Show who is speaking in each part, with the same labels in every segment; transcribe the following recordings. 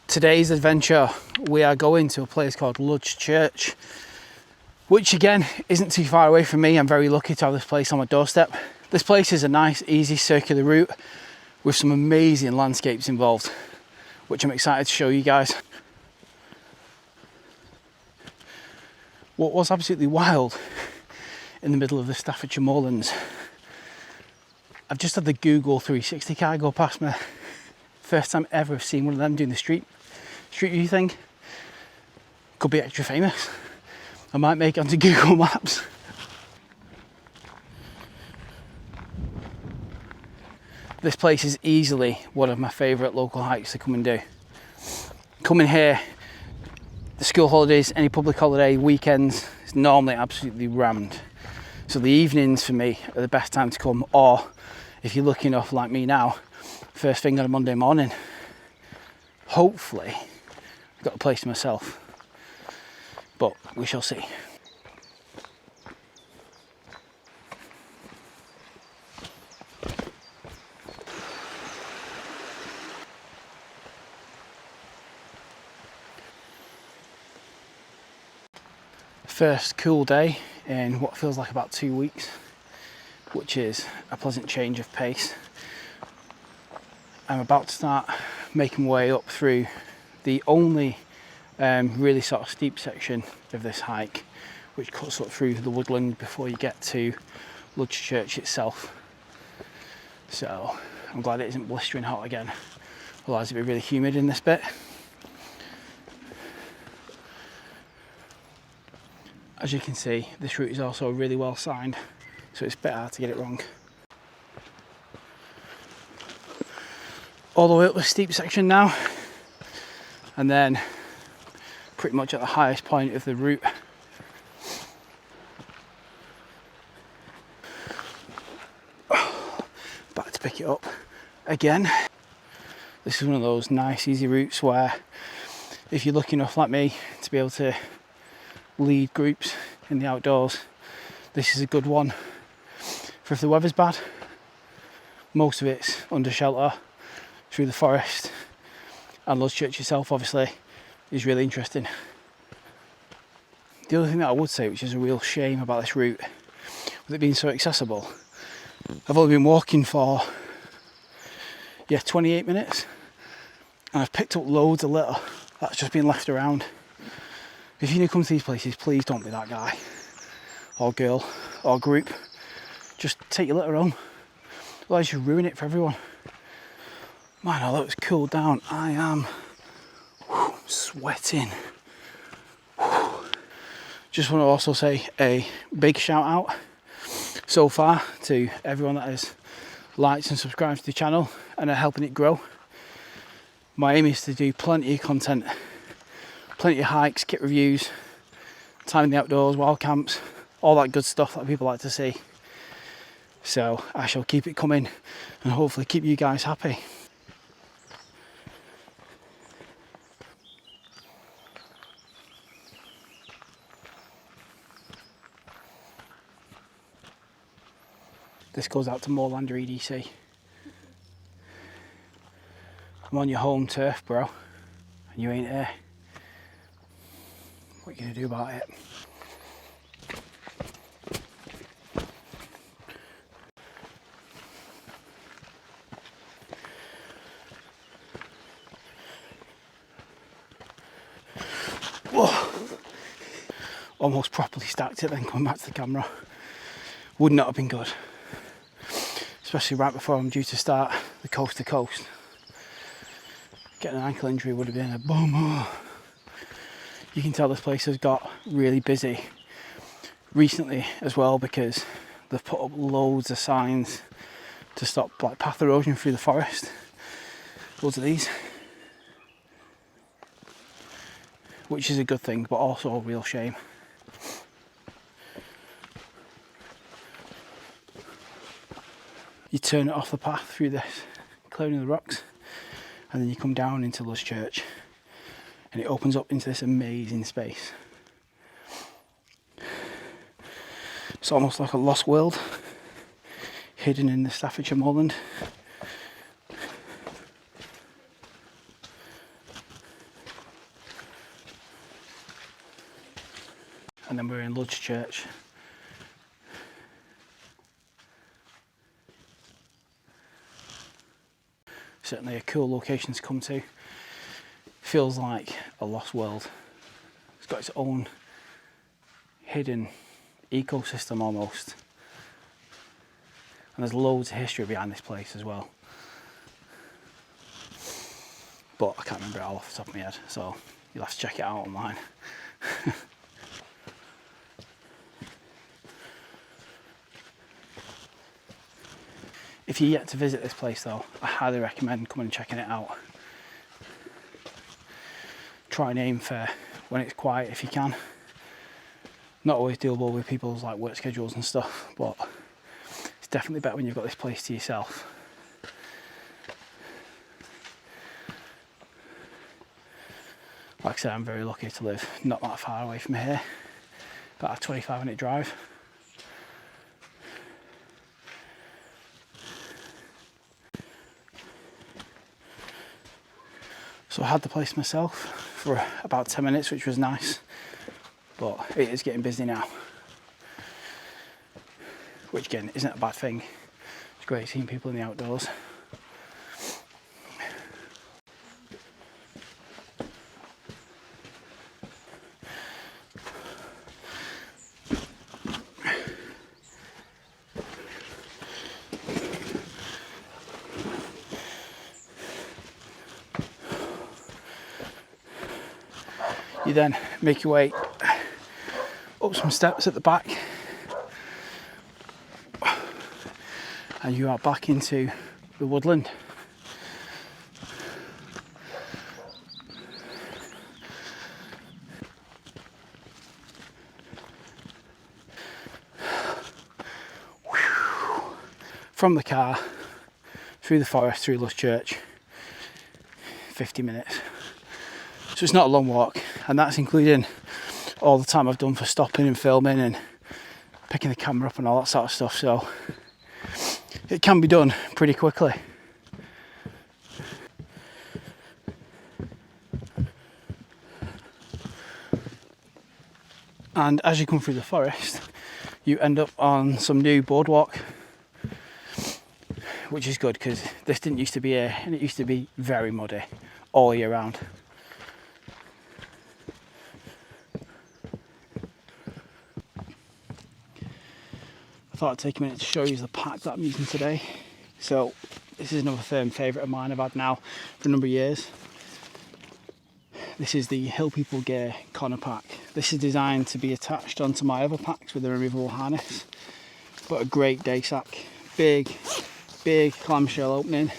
Speaker 1: Today's adventure, we are going to a place called Ludge Church, which again isn't too far away from me. I'm very lucky to have this place on my doorstep. This place is a nice, easy circular route with some amazing landscapes involved, which I'm excited to show you guys. What was absolutely wild in the middle of the Staffordshire moorlands, I've just had the Google 360 car go past me. First time ever I've seen one of them doing the street view thing. Could be extra famous. I might make it onto Google Maps. This place is easily one of my favourite local hikes to come and do. Coming here, the school holidays, any public holiday, weekends, it's normally absolutely rammed. So the evenings for me are the best time to come, or if you're lucky enough like me now, first thing on a Monday morning. Hopefully I've got a place to myself, but we shall see. First cool day in what feels like about 2 weeks, which is a pleasant change of pace. I'm about to start making my way up through the only really sort of steep section of this hike, which cuts up through the woodland before you get to Ludge Church itself. So I'm glad it isn't blistering hot again, otherwise it'd be really humid in this bit. As you can see, this route is also really well signed, so it's a bit hard to get it wrong. All the way up the steep section now, and then pretty much at the highest point of the route. Back to pick it up again. This is one of those nice easy routes where if you're lucky enough like me to be able to lead groups in the outdoors, this is a good one for if the weather's bad. Most of it's under shelter through the forest, and Ludge Church itself obviously is really interesting. The other thing that I would say, which is a real shame about this route, with it being so accessible, I've only been walking for 28 minutes and I've picked up loads of litter that's just been left around. If you're going to come to these places, please don't be that guy or girl or group. Just take your litter home, otherwise you ruin it for everyone. Man, although it's cooled down, I am sweating. Just want to also say a big shout out so far to everyone that has liked and subscribed to the channel and are helping it grow. My aim is to do plenty of content, plenty of hikes, kit reviews, time in the outdoors, wild camps, all that good stuff that people like to see. So I shall keep it coming and hopefully keep you guys happy. This goes out to moorland EDC. I'm on your home turf, bro, and you ain't here. What are you going to do about it? Whoa! Almost properly stacked it, then coming back to the camera. Would not have been good. Especially right before I'm due to start the coast to coast. Getting an ankle injury would have been a bummer. You can tell this place has got really busy recently as well, because they've put up loads of signs to stop like path erosion through the forest. Loads of these, which is a good thing, but also a real shame. You turn it off the path through this clearing of the rocks, and then you come down into Ludge Church, and it opens up into this amazing space. It's almost like a lost world hidden in the Staffordshire moorland. and then we're in Lodge Church. Certainly a cool location to come to. Feels like a lost world. It's got its own hidden ecosystem almost. And there's loads of history behind this place as well. But I can't remember it all off the top of my head, so you'll have to check it out online. If you're yet to visit this place though, I highly recommend coming and checking it out. Try and aim for when it's quiet if you can. Not always doable with people's like work schedules and stuff, but it's definitely better when you've got this place to yourself. Like I said, I'm very lucky to live not that far away from here, about a 25-minute drive. So I had the place myself for about 10 minutes, which was nice, but it is getting busy now, which again isn't a bad thing. It's great seeing people in the outdoors. You then make your way up some steps at the back and you are back into the woodland. From the car, through the forest, through Lust Church, 50 minutes. So it's not a long walk, and that's including all the time I've done for stopping and filming and picking the camera up and all that sort of stuff, so it can be done pretty quickly. And as you come through the forest, you end up on some new boardwalk, which is good because this didn't used to be here, and it used to be very muddy all year round. I thought I'd take a minute to show you the pack that I'm using today. So this is another firm favourite of mine I've had now for a number of years. This is the Hill People Gear Connor pack. This is designed to be attached onto my other packs with a removable harness, but a great day sack. Big clamshell opening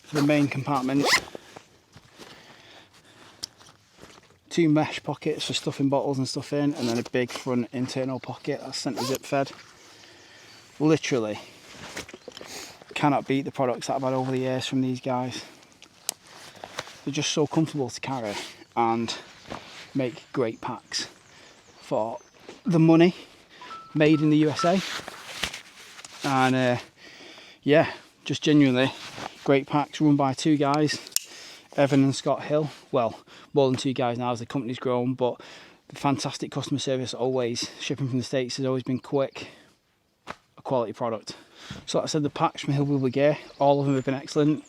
Speaker 1: for the main compartment. 2 mesh pockets for stuffing bottles and stuff in, and then a big front internal pocket that's centre zip fed. Literally cannot beat the products that I've had over the years from these guys. They're just so comfortable to carry and make great packs for the money, made in the USA. And yeah, just genuinely great packs run by 2 guys, Evan and Scott Hill. Well, more than 2 guys now as the company's grown, but fantastic customer service always. Shipping from the States has always been quick, a quality product. So like I said, the packs from Hill People Gear, all of them have been excellent.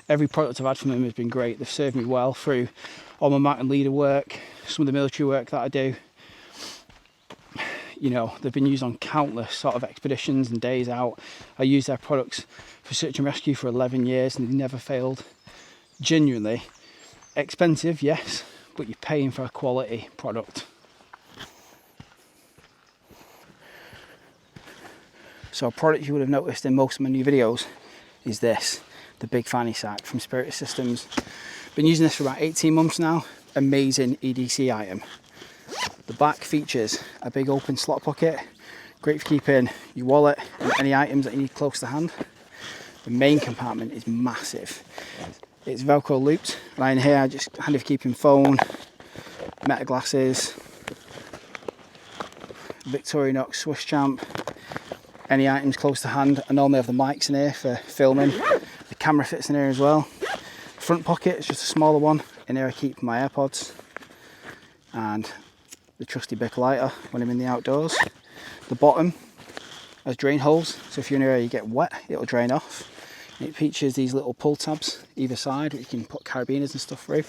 Speaker 1: Every product I've had from them has been great. They've served me well through all my mountain leader work, some of the military work that I do. You know, they've been used on countless sort of expeditions and days out. I used their products for search and rescue for 11 years and they've never failed. Genuinely expensive, yes, but you're paying for a quality product. So a product you would have noticed in most of my new videos is this, the big fanny sack from Spirit Systems. Been using this for about 18 months now. Amazing EDC item. The back features a big open slot pocket, great for keeping your wallet and any items that you need close to hand. The main compartment is massive. It's Velcro looped, and in here just handy for keeping phone, meta glasses, Victorinox Swiss Champ, any items close to hand. I normally have the mics in here for filming. The camera fits in here as well. Front pocket is just a smaller one. In here I keep my AirPods, and the trusty Bic lighter when I'm in the outdoors. The bottom has drain holes, so if you're in an area you get wet, it'll drain off. And it features these little pull tabs either side, which you can put carabiners and stuff through.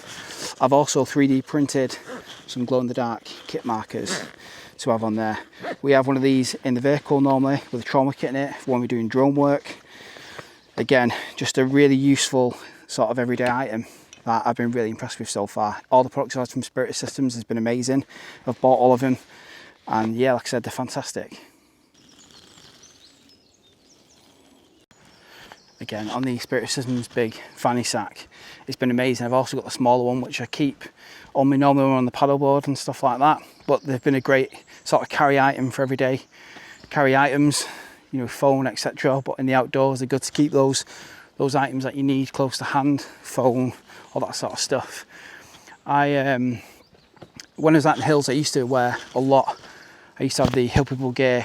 Speaker 1: I've also 3D printed some glow-in-the-dark kit markers to have on there. We have one of these in the vehicle normally with a trauma kit in it for when we're doing drone work. Again, just a really useful sort of everyday item that I've been really impressed with so far. All the products I've had from Spirit Systems has been amazing. I've bought all of them, and yeah, like I said, they're fantastic. Again, on the Spirit Systems big fanny sack, it's been amazing. I've also got the smaller one, which I keep on me normally on the paddleboard and stuff like that, but they've been a great sort of carry item for everyday carry items, you know, phone, etc. But in the outdoors, they're good to keep those items that you need close to hand, phone, all that sort of stuff. When I was out in the hills, I used to wear a lot. I used to have the Hill People Gear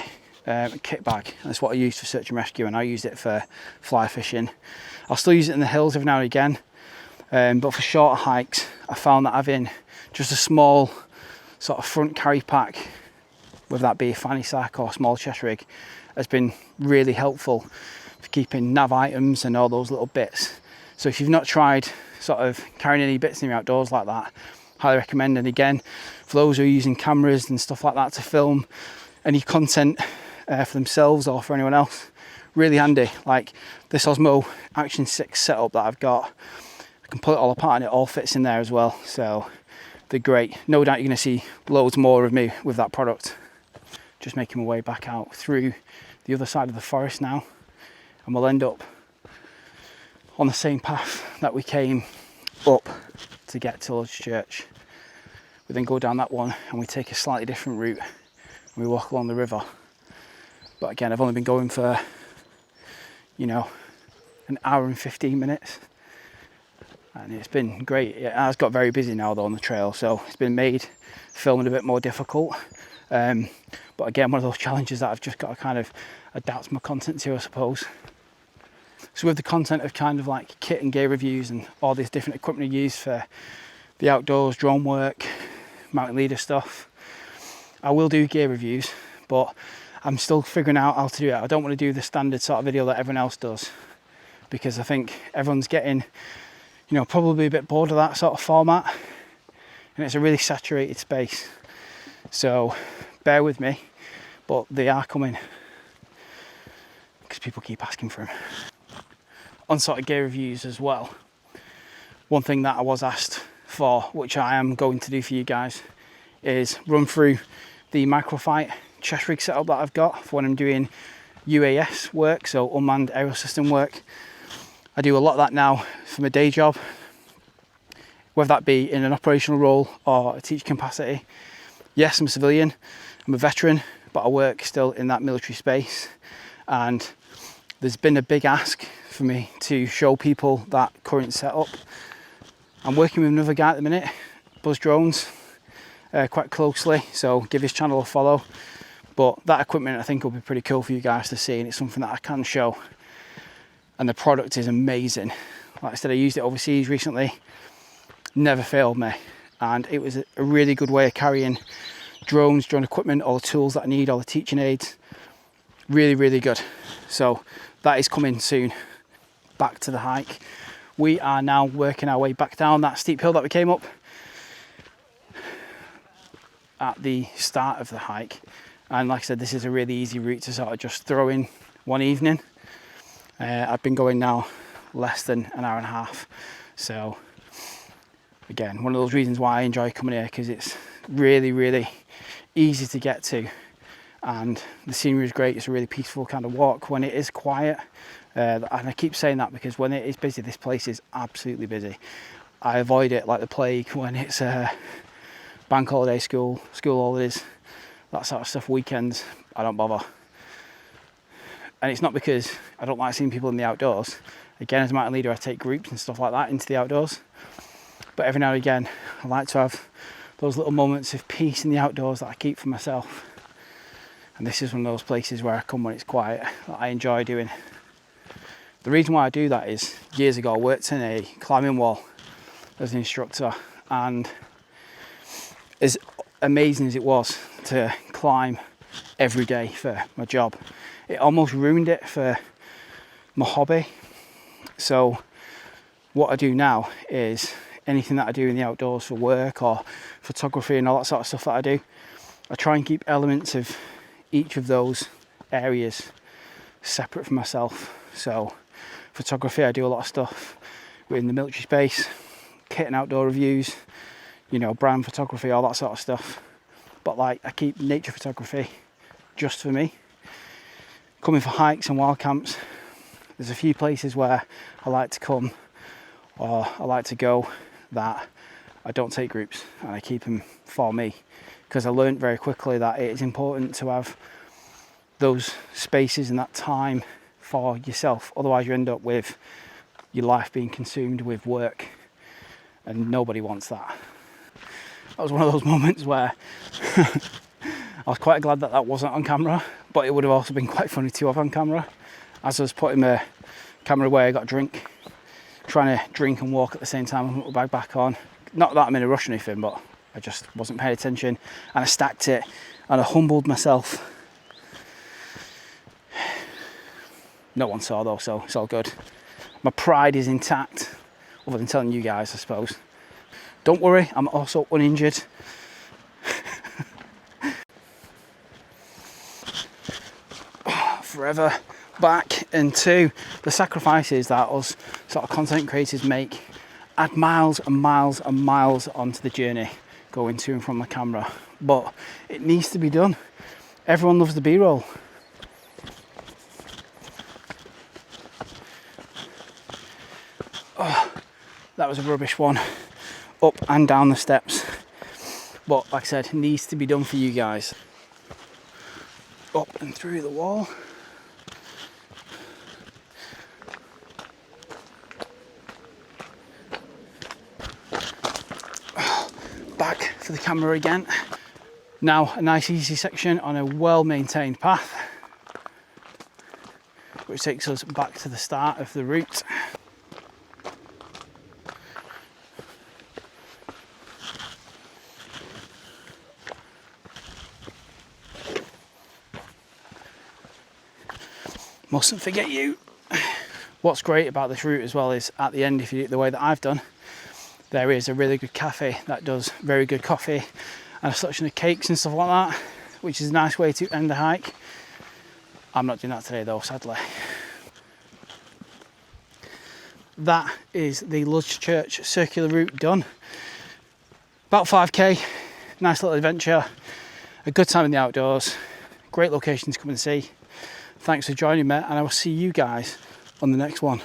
Speaker 1: kit bag. That's what I used for search and rescue, and I used it for fly fishing. I'll still use it in the hills every now and again, but for shorter hikes, I found that having just a small sort of front carry pack, whether that be a fanny sack or a small chest rig, has been really helpful for keeping nav items and all those little bits. So if you've not tried sort of carrying any bits in your outdoors like that, highly recommend. And again, for those who are using cameras and stuff like that to film any content for themselves or for anyone else, really handy. Like this Osmo Action 6 setup that I've got, I can pull it all apart and it all fits in there as well, so they're great. No doubt you're going to see loads more of me with that product. Just making my way back out through the other side of the forest now, and we'll end up on the same path that we came up to get to Lord's Church. We then go down that one and we take a slightly different route and we walk along the river. But again, I've only been going for, you know, an hour and 15 minutes, and it's been great. It has got very busy now though on the trail, so it's been made filming a bit more difficult. But again, one of those challenges that I've just got to kind of adapt my content to, I suppose. So with the content of kind of like kit and gear reviews and all this different equipment I use for the outdoors, drone work, mountain leader stuff, I will do gear reviews, but I'm still figuring out how to do it. I don't want to do the standard sort of video that everyone else does, because I think everyone's getting, you know, probably a bit bored of that sort of format, and it's a really saturated space. So bear with me, but they are coming because people keep asking for them. On sort of gear reviews as well, one thing that I was asked for, which I am going to do for you guys, is run through the microfight chest rig setup that I've got for when I'm doing UAS work, so unmanned aerial system work. I do a lot of that now for my day job, whether that be in an operational role or a teaching capacity. Yes, I'm a civilian, I'm a veteran, but I work still in that military space, and there's been a big ask for me to show people that current setup. I'm working with another guy at the minute, Buzz Drones, quite closely, so give his channel a follow. But that equipment I think will be pretty cool for you guys to see, and it's something that I can show. And the product is amazing. Like I said, I used it overseas recently, never failed me, and it was a really good way of carrying drones, drone equipment, all the tools that I need, all the teaching aids. Really, really good. So that is coming soon. Back to the hike. We are now working our way back down that steep hill that we came up at the start of the hike. And like I said, this is a really easy route to sort of just throw in one evening. I've been going now less than an hour and a half. So again, one of those reasons why I enjoy coming here, because it's really, really easy to get to. And the scenery is great. It's a really peaceful kind of walk when it is quiet. And I keep saying that because when it is busy, this place is absolutely busy. I avoid it like the plague when it's bank holiday, school holidays, that sort of stuff, weekends. I don't bother. And it's not because I don't like seeing people in the outdoors. Again, as a mountain leader, I take groups and stuff like that into the outdoors. But every now and again, I like to have those little moments of peace in the outdoors that I keep for myself. And this is one of those places where I come when it's quiet, that I enjoy doing. The reason why I do that is, years ago I worked in a climbing wall as an instructor, and as amazing as it was to climb every day for my job, it almost ruined it for my hobby. So what I do now is anything that I do in the outdoors for work or photography and all that sort of stuff that I do, I try and keep elements of each of those areas separate from myself. So photography, I do a lot of stuff within the military space, kit and outdoor reviews, you know, brand photography, all that sort of stuff. But like, I keep nature photography just for me. Coming for hikes and wild camps, there's a few places where I like to come or I like to go that I don't take groups, and I keep them for me, because I learned very quickly that it is important to have those spaces and that time for yourself. Otherwise you end up with your life being consumed with work, and nobody wants that. That was one of those moments where I was quite glad that that wasn't on camera, but it would have also been quite funny to have on camera. As I was putting my camera away, I got a drink, trying to drink and walk at the same time, and put my bag back on. Not that I'm in a rush or anything, but I just wasn't paying attention, and I stacked it and I humbled myself. No one saw though, so it's all good. My pride is intact, other than telling you guys, I suppose. Don't worry, I'm also uninjured. Forever back into the sacrifices that us sort of content creators make. Add miles and miles and miles onto the journey going to and from the camera, but it needs to be done. Everyone loves the B-roll. Oh, that was a rubbish one, up and down the steps, but like I said, it needs to be done for you guys. Up and through the wall. Back for the camera again. Now a nice easy section on a well-maintained path, which takes us back to the start of the route. Mustn't forget you. What's great about this route as well is at the end, if you do it the way that I've done, there is a really good cafe that does very good coffee and a selection of cakes and stuff like that, which is a nice way to end the hike. I'm not doing that today though, sadly. That is the Lodge Church circular route done. About 5k, nice little adventure, a good time in the outdoors, great location to come and see. Thanks for joining me, and I will see you guys on the next one.